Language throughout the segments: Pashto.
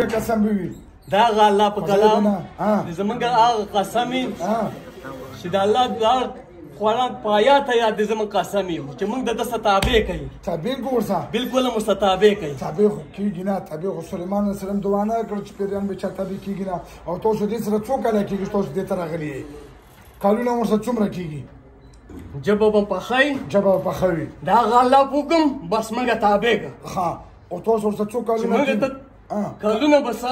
قسم به وي دا هغه الله په کلام زمونږ هغه قسم وي چې د الله دا قرآن په آیات یاد زمونږ قسم وي چې موږ د ده څه تابع کوي. تابع کو ورسه بالکل هم ورسه تابع کوي. تابع خو کېږي نه. تابع خو سلیمان علیه السلام دعا نه کړه چې پیریان به چا تابع کېږي نه. او تاسو دې سره څو کاله کېږي چې تاسو دې ته راغلي یې؟ کالونه ورسه څومره کېږي؟ ژبه به پخوي. ژبه به پخوي. د هغه الله په حکم بس موږ تابع کړه. ښه او تاسو ورسه څو کالونه کېږي؟ کلونه به څه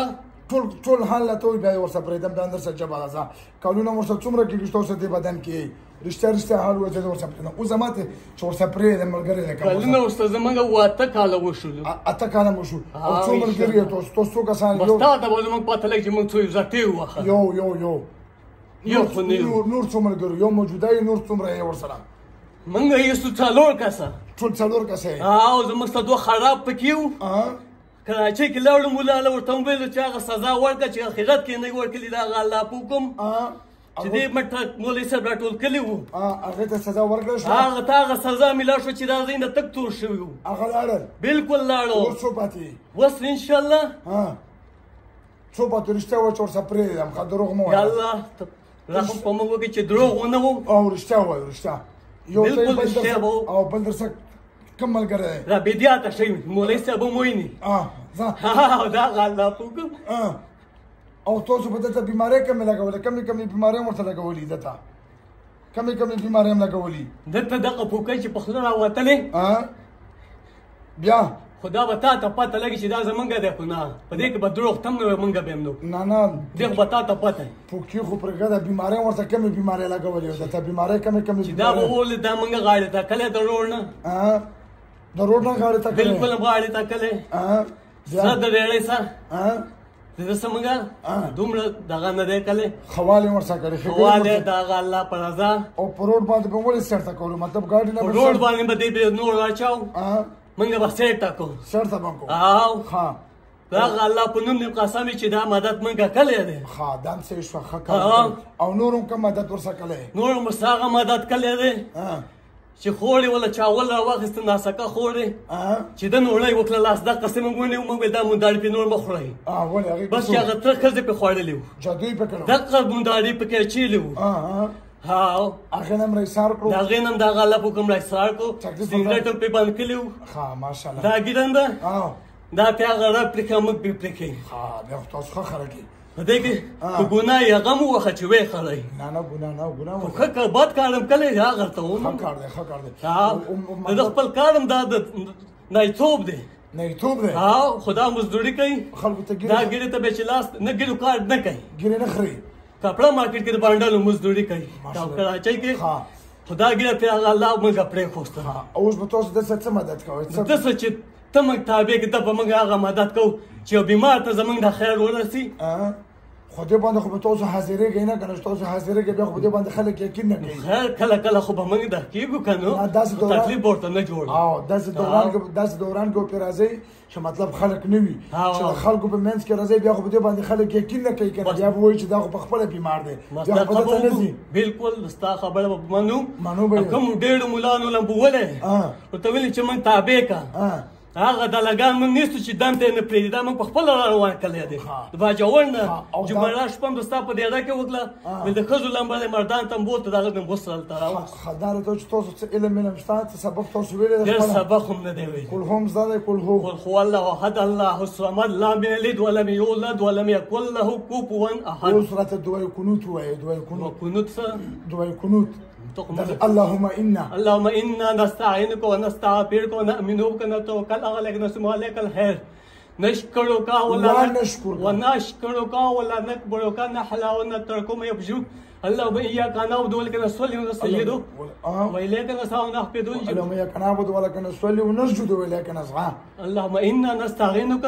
ټول حال له ته بیا ورسه پرېږدم بیا اندر سره ژبه راځه. کلونه ورسه څومره کېږي چې تاسو دې بدن کې رښتیا حال وایي چې ورسه پرېږدم. اوس زما ته چې ورسه پرېږدم ملګری دی. کلونه ورسه زموږ 8 کاله وشول. 8 کاله مو شو. او څو ملګري یې تاسو څو کسان بس تا ته به زموږ پته لګي چې موږ څو عزتي ووخه. یو خو نه نور څو ملګري یو موجوده یې نور څومره یې ورسره؟ موږ یې 4 کسه. ټول 4 کسه یې؟ او زموږ څه 2 خراب پکې وو. کراچۍ کې لاړو مولا له ورته وویل چې هغه سزا ورکړه چې آخرت کې نه ورکړي د هغه الله په حکم چې دې مټه مولوي صاحب راټول کړي وو. هغې ته سزا ورکړه شوه؟ هغه ته هغه سزا میلا شوه چې دا ځای نه تک تور شوي وو. هغه لاړل؟ بالکل لاړو. اوس څو پاتې؟ اوس انشاءالله څو پاتې؟ رښتیا وایه چې ورسه پرېږدم ښه دروغ مه وایه. یا الله رحم په موږ وکړي چې دروغ ونه وو. او رښتیا وایه رښتیا. بالکل رښتیا به وو. او بل درسه کوم ملګری دی؟ را بېدیاته شوي مولوي صاحب هم ویني. ځه دا هغه الله په حکم. او تاسو په دته بیمارۍ کمې لګولې؟ کمې بیمارۍ هم ورته لګولي دته؟ کمې بیمارۍ هم لګولي دته دغه پوکۍ چې په خوله راوتلې بیا خو دا به تا ته پته لګي چې دا زمونږ دی خو نه په دې کې به دروغ تم نه وي مونږ به هم نو نه دې خو به تا ته پته پوکۍ خو پرېږده بیمارۍ هم ورته کمې بیمارۍ لګولې دته بیمارۍ کمې چې دا به وولې دا مونږ غاړې ته کلی د روډ نه د روډ نه غاړې ته بالکل غاړې ته کلی سر د ریړۍ سر دې څه مونږ دومره دغه نه دی کلی خوال یې ورسره کړی خوال یې د هغه الله په رضا او په روډ باندې به ولې سر ته کولو مطلب ګاډي نه په روډ باندې به دې نور واچاو موږ به سیټ ټاکو سر ته به کوو ښه د هغه الله په نوم دې قسم چې دا مدد موږ کلی دی ښه دا هم صحیح شوه ښه او نور هم کوم مدد ورسره کلی نور هم ورسره هغه مدد کلی دی چې خوړې وله چاول راواخېسته ناسکه خوړې چې ده نوړی وکړه لاس دا قسم موږ ونیو موږ ویل دا مونډاړي پې نور مه خورئ بس چې هغه تره ښځې پې خوړلي وو جادو یې پې کړی دغه مونډاړي پکې اچېلي وو هغې نه هم راایسار کړو د هغې نه هم د هغه الله په حکم راایسار کړو سګرټ هم پې بند کړي وو ماشاءالله دا ګیرنده دا پې هغه را پرېښه موږ پې پرېښئ بیا خو تاسو ښه خلک یې په دې کې په ګناه یې هغه مو وخه چې ویې خړئ نه ګناه خو ښه کار بد کار هم کلی هغه ته وم ښه کار دی د خپل کار هم دا د نایتوب دی نایتوب دی خو دا مزدوري کوي خلکو ته دا ګیرې ته به چې لاس نه ګیرو کار نه کوي ګیرې نه خوري کپړه مارکیټ کې د بانډلو مزدوري کوي کراچۍ کې خو دا ګیره پرې هغه الله موږ پرېښوسته اوس به تاسو دسه څه مدد کوئ دسه چې ته موږ تابع کړې ته به موږ هغه مدد کوو چې یو بیمار ته زموږ د خیر ورسي خو دې باندې خو به تاسو حاضرېږئ نه که نه چې تاسو حاضرېږئ بیا خو په دې باندې خلک یقین نه کوي خیر کله خو به موږ دا کېږو که نو تکلیف به ورته نه جوړو داسې دوران کې پرې راځئ چې مطلب خلک نه وي چې د خلکو په منځ کې راځئ بیا خو په دې باندې خلک یقین نه کوي که نه بیا به وایي چې دا خو په خپله بیمار دی بیا خو په دته نه ځي بالکل ستا خبره به منو کوم ډېرو ملانو لمبولی ورته ویلي چې موږ تابع که هغه دلګان موږ نیستو چې دم ته یې نه پرېږدي دا موږ په خپله را روان کړی دی د باجوړ نه جمعه شپه هم د ستا په دېره کې وکړه ویل د ښځو لمبه دی مردان ته هم بوته د هغه نه بوس هلته راوست ښه دا راته چې تاسو څه علم شته څه سبق تاسو ویلی دی ډېر سبق هم نه دی ویلی قل هم زده دی قل هو الله احد الله الصمد لم يلد ولم يولد ولم يكن له كفوا احد اوس راته دعای قنوت ووایه دعای قنوت څه دعای قنوت اللهم انا نستعينك ونستغفرك ونؤمن بك ونتوكل عليك ونسلم عليك الخير نشكرك ولا نكبرك نحلا ونترك ما يفجوك اللهم اياك نعبد ولك نصلي ونسجد واليك نسعى ونحفظ اللهم اياك نعبد ولك نصلي ونسجد واليك نسعى اللهم انا نستعينك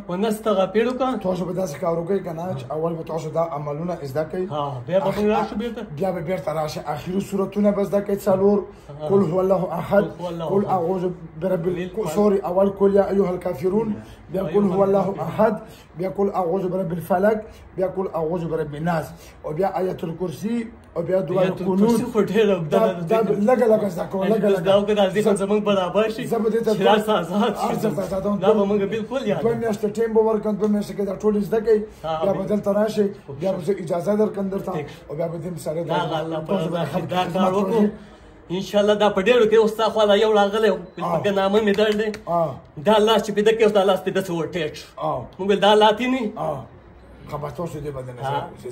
ونستغفرك تاسو به داسې کار وکړئ که نه چې اول به تاسو دا عملونه زده کوئ بیا به راشو بیا به بیرته راشئ اخري صورتونه به زده کوئ څلور قل هو الله احد قل اعوذ برب سوري اول قل یا ایها الکافرون بیا قل هو الله احد، بیا قل اعوذ برب الفلق، بیا قل اعوذ برب الناس، او بیا آیت الکرسی، او بیا دعای قنوت. دا لږه لږه زده کوه، لږه لږه. دا وکړه ذهن زموږ برابر شي، شرار آزاد شي. دا به موږ بالکل یاد 2 میاشتې ټایم به ورکړم، 2 میاشتې کې دا ټول زده کوئ، بیا به دلته راشئ، بیا به زه اجازه درکړم درته، او بیا به دې سره دا کار وکړو انشاءالله. دا په ډېرو کې اوس ستا خوا یو راغلی په نامه مې درد دی، دا لاس چې پیدا کړي اوس دا لاس پیدا څه ورټیټ شو. موږ ویل دا لاتینی خبر توسو دې بدن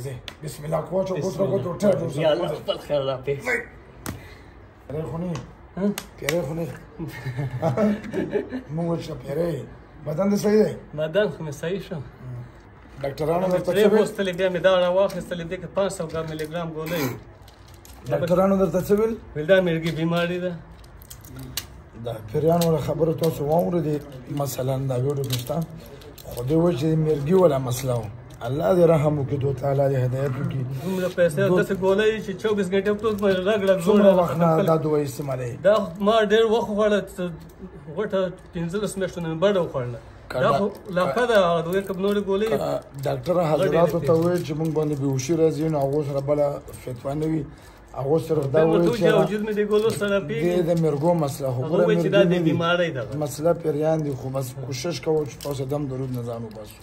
زه بسم الله کوچو کوټو ټټ یا الله خپل خیر را پې پیره خونی موږ چې پیره بدن دې صحیح دی؟ بدن خو مې صحیح شو. ډاکټرانو درته څه ویل؟ پوستلې بیا مې دا راواخیستلې دې کې 500 ملي ګرام ګولۍ. ډاکټرانو درته څه ویل؟ ویل دا مرګي بیماري ده. دا پیرانو خبره تاسو واورئ مثلا دا ویډیو کې شته، خو دې وایي چې مرګي ولا مسله و. الله دې رحم وکړي، دوی تعالی دې هدایت وکړي. دومره پیسې داسې ګولۍ چې 24 غنټې په توس باندې رګ رګ څومره وخت نه دا دوی استعمالوي؟ دا ما ډېر وخت وخوړه، غوټه 15 میاشتو نه مې بډه وخوړله. دا خو لاکه ده هغه دوی کوم نورې ګولۍ. ډاکټر حضراتو ته وویل چې موږ باندې بېهوشي راځي، نو هغو سره بله فتوا نه وي، هغو صرف دا وایي چې د مرګو مسله خو ګوره مرګي نه دي، مسله پیریان دي، خو بس کوشش کوو چې تاسو دم درود نه ځان وباسو.